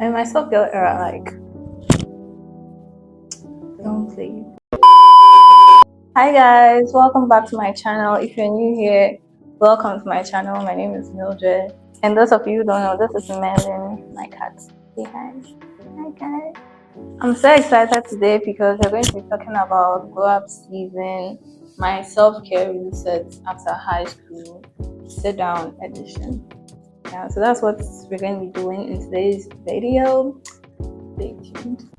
And my self-care era, like, don't play. Hi guys, welcome back to my channel. If you're new here, welcome to my channel. My name is Mildred. And those of you who don't know, this is Melon, my cat. Say hi. Hi guys. I'm so excited today because we're going to be talking about glow up season, my self-care reset after high school, sit down edition. Yeah, so that's what we're going to be doing in today's video. Stay tuned.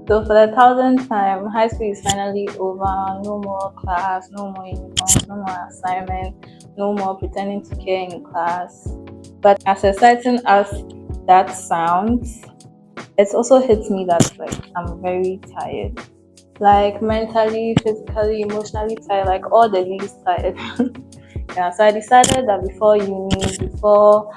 So for the 1000th time, high school is finally over. No more class, no more uniforms, no more assignments, no more pretending to care in class. But as exciting as that sounds, it also hits me that like I'm very tired. Like mentally, physically, emotionally tired, like all the least tired. Yeah, so I decided that before uni, before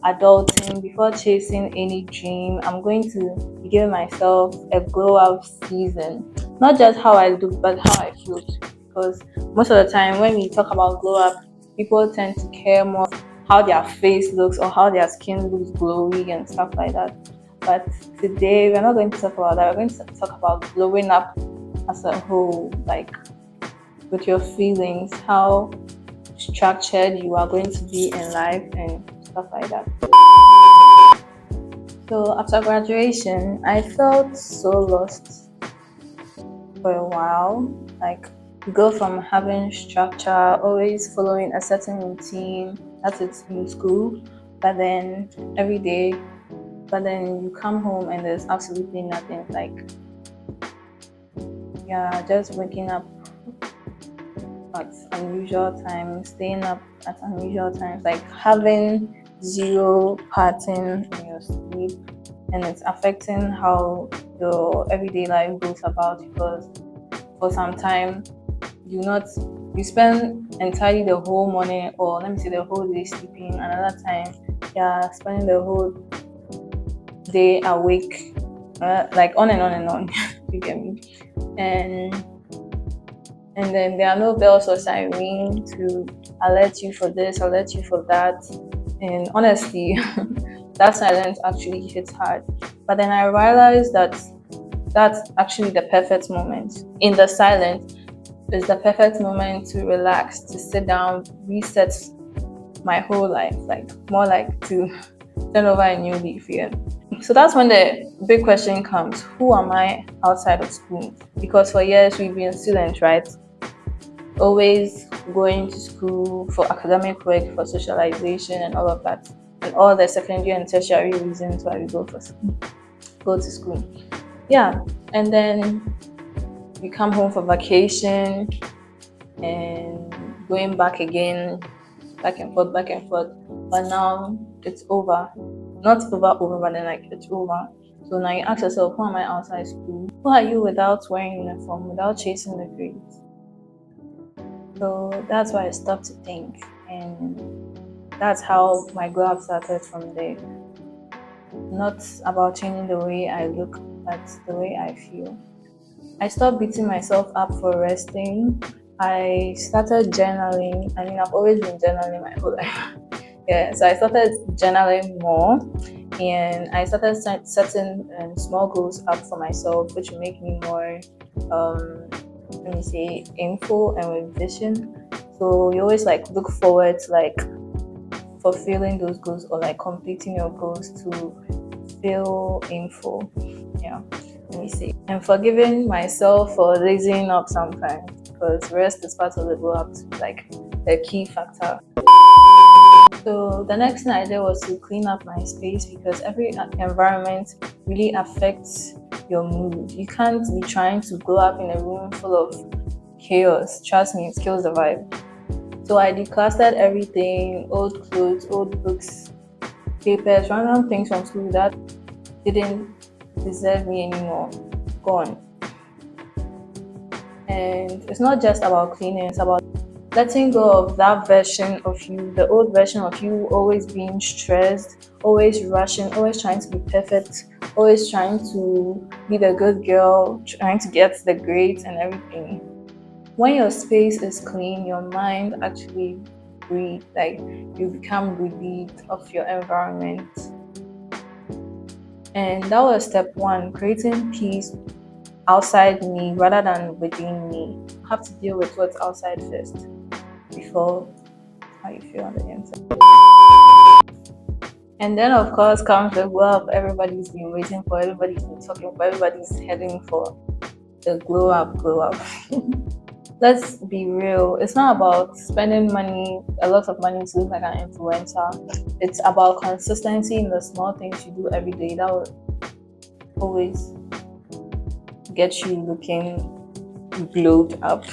adulting, before chasing any dream, I'm going to be giving myself a glow up season. Not just how I look, but how I feel. Because most of the time, when we talk about glow up, people tend to care more how their face looks or how their skin looks glowy and stuff like that. But today, we're not going to talk about that. We're going to talk about glowing up as a whole, like with your feelings, how structured you are going to be in life and stuff like that. So after graduation, I felt so lost for a while. Like you go from having structure, always following a certain routine, that's it in school, but then every day, but then you come home and there's absolutely nothing. Like yeah, just waking up at unusual times, staying up at unusual times, like having zero pattern in your sleep, and it's affecting how your everyday life goes about because for some time you spend entirely the whole morning or let me say the whole day sleeping, another time spending the whole day awake, like on and on and on. You get me? And then there are no bells or siren to alert you for this, alert you for that. And honestly, that silence actually hits hard. But then I realized that that's actually the perfect moment. In the silence is the perfect moment to relax, to sit down, reset my whole life, like more like to turn over a new leaf here. So that's when the big question comes, who am I outside of school? Because for years we've been students, right? Always going to school for academic work, for socialization and all of that, and all the secondary and tertiary reasons why we go to school. Yeah, and then we come home for vacation and going back again, back and forth, but now it's over. Not over, but then like it's over. So now you ask yourself, who am I outside school? Who are you without wearing uniform, without chasing the grades? So that's why I stopped to think, and that's how my glow up started from there. Not about changing the way I look, but the way I feel. I stopped beating myself up for resting. I started journaling. I mean, I've always been journaling my whole life. Yeah, so I started journaling more, and I started setting small goals up for myself, which will make me more let me say info and with vision. So you always like look forward to like fulfilling those goals or like completing your goals to feel info. Yeah, let me see. And forgiving myself for lazying up sometimes because rest is part of the glow up, like a key factor. So the next thing I did was to clean up my space because every environment really affects your mood. You can't be trying to glow up in a room full of chaos. Trust me, it kills the vibe. So I declustered everything, old clothes, old books, papers, random things from school that didn't deserve me anymore. Gone. And it's not just about cleaning, it's about letting go of that version of you, the old version of you, always being stressed, always rushing, always trying to be perfect, always trying to be the good girl, trying to get the grades and everything. When your space is clean, your mind actually breathes, like you become relieved of your environment. And that was step one, creating peace outside me rather than within me. I have to deal with what's outside first before how you feel on the inside. And then of course comes the glow up everybody's been waiting for, everybody's been talking for, everybody's heading for the glow up, glow up. Let's be real, it's not about spending money, a lot of money to look like an influencer. It's about consistency in the small things you do every day that will always get you looking glowed up.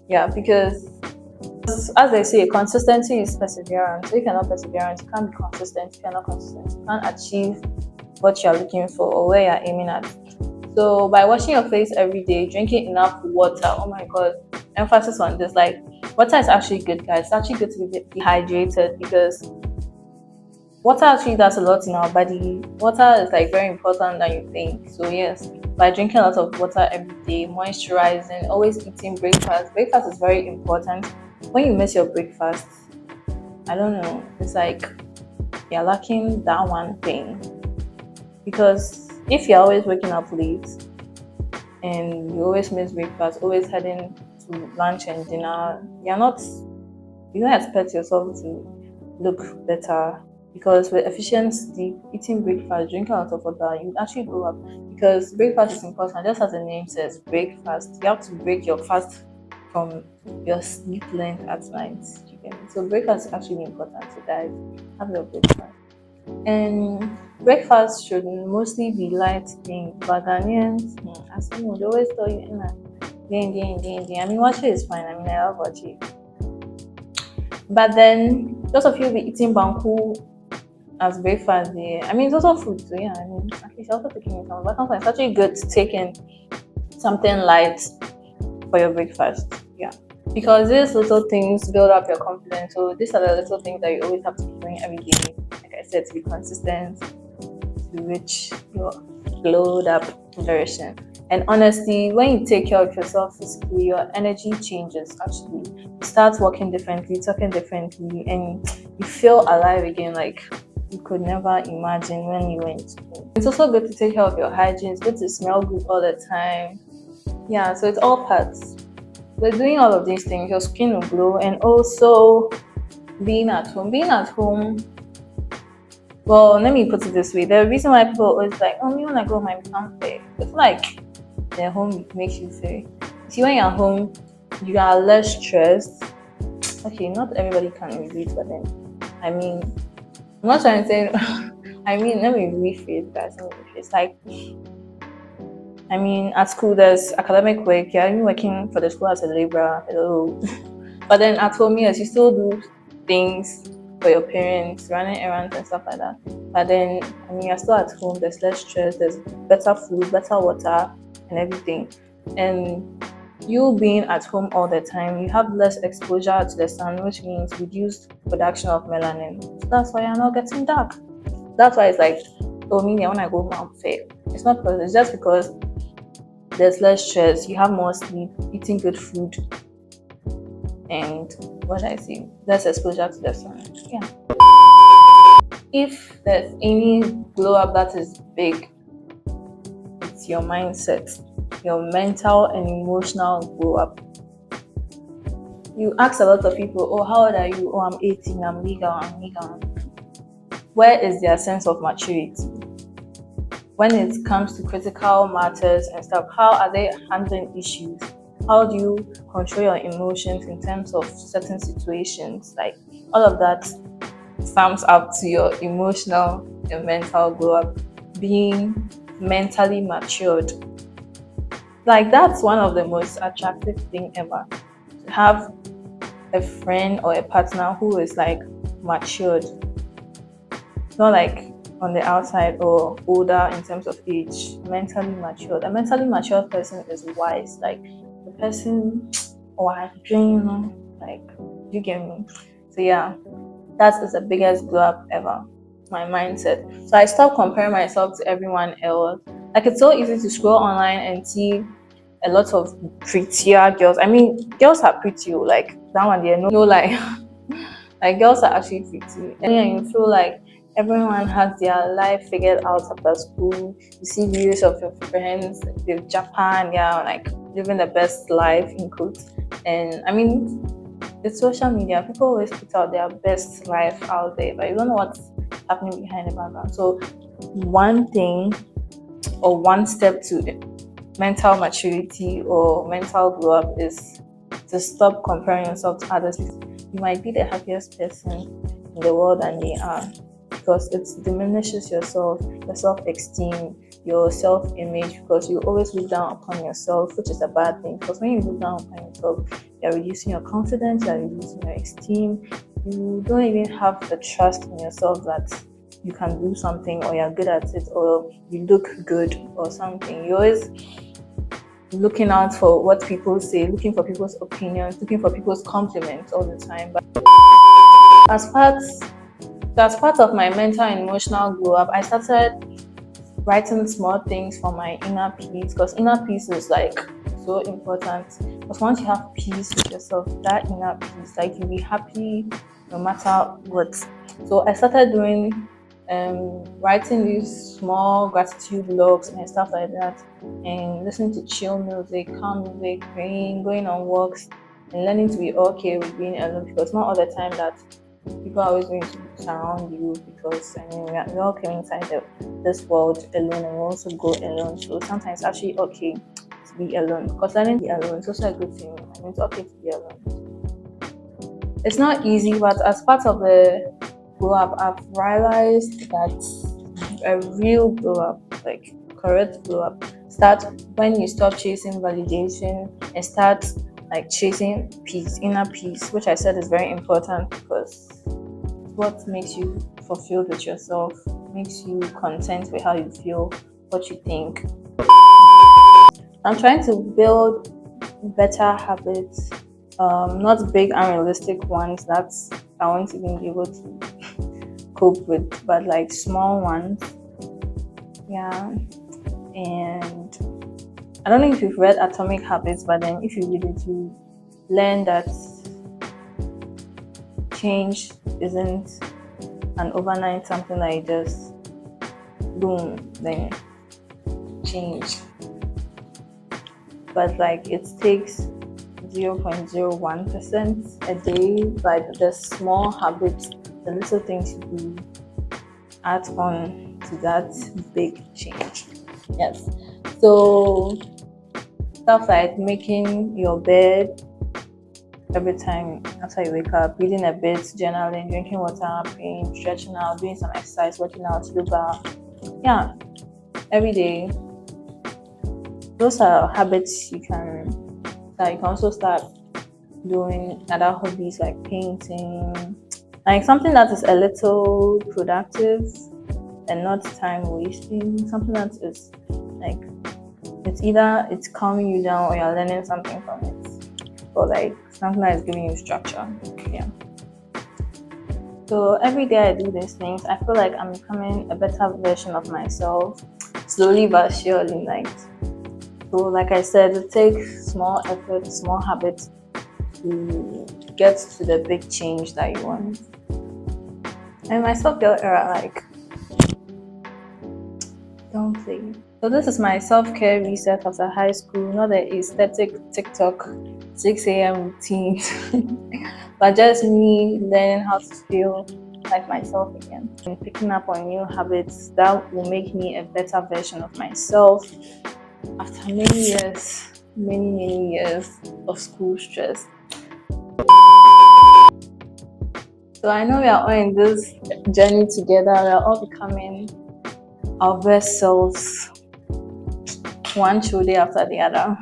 Yeah, because as they say, consistency is perseverance. So if you're not perseverant, you can't be consistent. If you're not consistent, you can't achieve what you're looking for or where you're aiming at. So by washing your face every day, drinking enough water, oh my god, emphasis on this, like water is actually good, guys. It's actually good to be dehydrated because water actually does a lot in our body. Water is like very important than you think. So yes, by drinking a lot of water every day, moisturizing, always eating breakfast. Breakfast is very important. When you miss your breakfast, I don't know, it's like you're lacking that one thing. Because if you're always waking up late and you always miss breakfast, always heading to lunch and dinner, you don't expect yourself to look better. Because with efficient sleep, eating breakfast, drinking a lot of water, you actually grow up. Because breakfast is important, just as the name says, breakfast. You have to break your fast from your sleep length at night. So breakfast is actually important. So guys, have your breakfast. And breakfast should mostly be light things. But Ghanaians, as you know, they always tell you, I mean, wachi is fine. I mean, I love wachi. But then, those of you be eating banku as breakfast, yeah. I mean, it's also food, so yeah. I mean, at least you're also taking it some. But sometimes it's actually good to take in something light for your breakfast, yeah. Because these little things build up your confidence. So these are the little things that you always have to be doing every day. Like I said, to be consistent, to reach your glowed up version. And honestly, when you take care of yourself physically, your energy changes actually. You start walking differently, talking differently, and you feel alive again like you could never imagine when you went to school. It's also good to take care of your hygiene. It's good to smell good all the time. Yeah, so it's all parts. We're doing all of these things, your skin will glow, and also being at home. Being at home, well, let me put it this way. The reason why people always like, oh, me when I go home, I become fair. It's like their home makes you fair. See, when you're home, you are less stressed. Okay, not everybody can relate, but then, I mean, I'm not trying to say, I mean, let me rephrase, guys. It's like, I mean, at school, there's academic work. You're even working for the school as a laborer. Hello. But then at home, yes, you still do things for your parents, running errands and stuff like that. But then, I mean, you're still at home. There's less stress. There's better food, better water, and everything. And you being at home all the time, you have less exposure to the sun, which means reduced production of melanin. So that's why you're not getting dark. That's why it's like, oh, me, when I go home, I'm fair. It's not because it's just because there's less stress, you have more sleep, eating good food, and what I say, less exposure to the sun. Yeah. If there's any glow up that is big, it's your mindset, your mental and emotional glow up. You ask a lot of people, oh, how old are you? Oh, I'm 18, I'm legal. Where is their sense of maturity? When it comes to critical matters and stuff, how are they handling issues? How do you control your emotions in terms of certain situations? Like all of that sums up to your emotional and mental glow up, being mentally matured. Like that's one of the most attractive thing ever. To have a friend or a partner who is like matured. Not like on the outside or older in terms of age, mentally matured. A mentally matured person is wise. Like the person, or I dream, Like, you get me? So yeah, that is the biggest glow up ever. My mindset. So I stopped comparing myself to everyone else. Like, it's so easy to scroll online and see a lot of prettier girls. I mean, girls are pretty, like that one there, no like like girls are actually pretty. And you feel like everyone has their life figured out after school. You see videos of your friends, they're Japan, yeah, like living the best life in quotes. And I mean, with social media, people always put out their best life out there, but you don't know what's happening behind the background. So one thing or one step to mental maturity or mental glow up is to stop comparing yourself to others. You might be the happiest person in the world and they are, because it diminishes yourself, your self-esteem, your self-image, because you always look down upon yourself, which is a bad thing. Because when you look down upon yourself, you're reducing your confidence, you're reducing your esteem. You don't even have the trust in yourself that you can do something or you're good at it or you look good or something. You're always looking out for what people say, looking for people's opinions, looking for people's compliments all the time. But as part of my mental and emotional glow up, I started writing small things for my inner peace, because inner peace is like so important. Because once you have peace with yourself, that inner peace, like you'll be happy no matter what. So I started doing writing these small gratitude logs and stuff like that, and listening to chill music, calm music, praying, going on walks, and learning to be okay with being alone, because not all the time that people are always going to surround you, because I mean we all came inside this world alone and we also go alone. So sometimes it's actually okay to be alone, because learning to be alone is also a good thing. I mean, it's okay to be alone. It's not easy, but as part of the glow up, I've realized that a real glow up, like correct glow up, start when you stop chasing validation and start like chasing peace, inner peace, which I said is very important, because what makes you fulfilled with yourself, makes you content with how you feel, what you think. I'm trying to build better habits, not big unrealistic ones that I won't even be able to cope with, but like small ones. Yeah. And I don't know if you've read Atomic Habits, but then if you read it, you learn that change isn't an overnight something like just boom, then change. But like it takes 0.01% a day, but the small habits, the little things you do add on to that big change. Yes. So stuff like making your bed every time after you wake up, reading a bit, journaling, drinking water, praying, stretching out, doing some exercise, working out, yoga. Yeah, every day. Those are habits you can also start doing. Other hobbies like painting, like something that is a little productive and not time wasting. Something that is like it's either it's calming you down or you're learning something from it, or like something that is giving you structure. Yeah. So every day I do these things, I feel like I'm becoming a better version of myself, slowly but surely. So like I said, it takes small effort, small habits to get to the big change that you want. And my self-care era, like, don't play. So this is my self-care reset after high school, not the aesthetic TikTok 6 a.m. routine, but just me learning how to feel like myself again and picking up on new habits that will make me a better version of myself after many years of school stress. So I know we are all in this journey together. We are all becoming our best selves, one chill day after the other.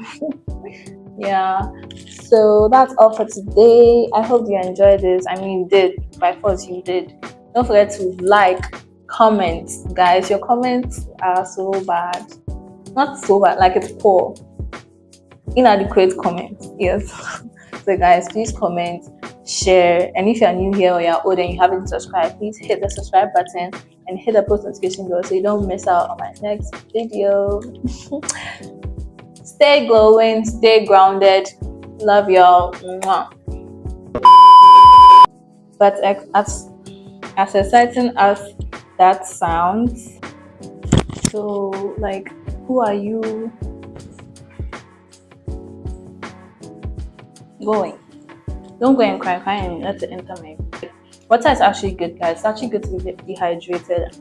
Yeah. So that's all for today. I hope you enjoyed this. I mean, you did. By force, you did. Don't forget to like, comment, guys. Your comments are so bad. Not so bad, like it's poor. Inadequate comments. Yes. So guys, please comment, share, and if you're new here or you're old and you haven't subscribed, please hit the subscribe button and hit the post notification bell so you don't miss out on my next video. Stay glowing, stay grounded. Love y'all. Mwah. But as exciting as that sounds, so like, who are you going? Don't go and cry and let it enter my. Water is actually good, guys. It's actually good to be dehydrated.